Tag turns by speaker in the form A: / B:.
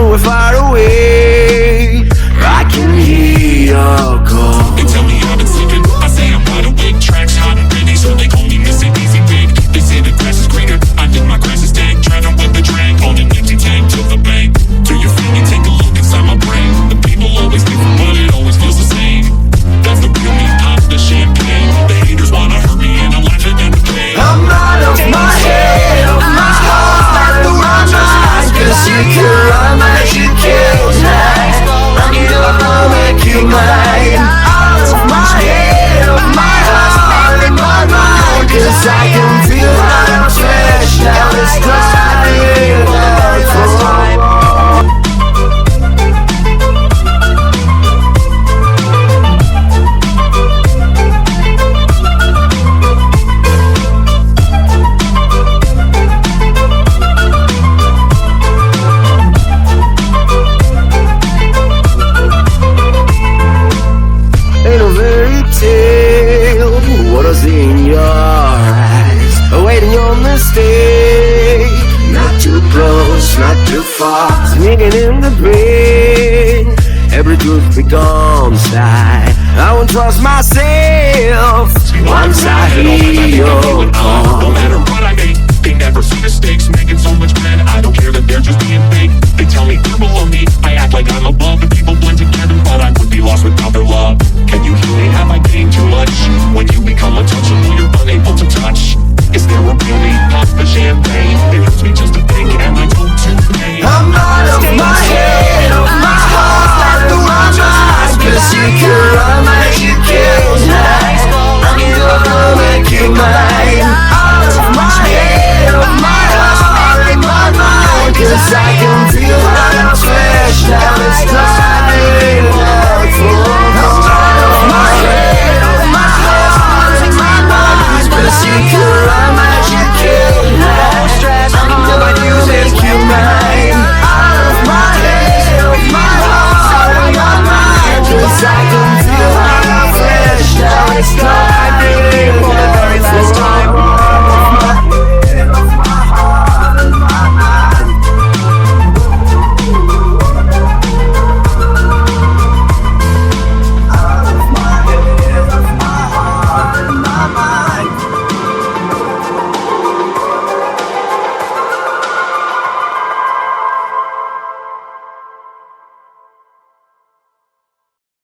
A: we're far away, I can hear your call.
B: They tell me I've been sleeping, I say I'm wide awake. Tracks hot and ready, so they call me Mr. Easy Big. They say the grass is greener, I think my grass is dead. Driving with the drag on an empty tank to the bank. Do you feel me? Take a look inside my brain. The people always different, but it always feels the same. That's the real me, pop the champagne. The haters wanna hurt me and I'm laughing at the pain.
A: I'm out of my head, of my heart, of my mind. Cause you can run like you can't hide. I'm gonna make you mine. Out of my head, of my heart, of my mind. Cause I can feel how I'm fresh. Now it's crying out for what I see in your eyes, awaiting your mistake. Not too close, not too far, sneaking in the brain. Every truth becomes lie. I won't trust myself once I hear your call.
B: No matter what I make, they never see mistakes. Making so much bread, I don't care that they're just being fake. They tell me they're below me, I act like I'm above.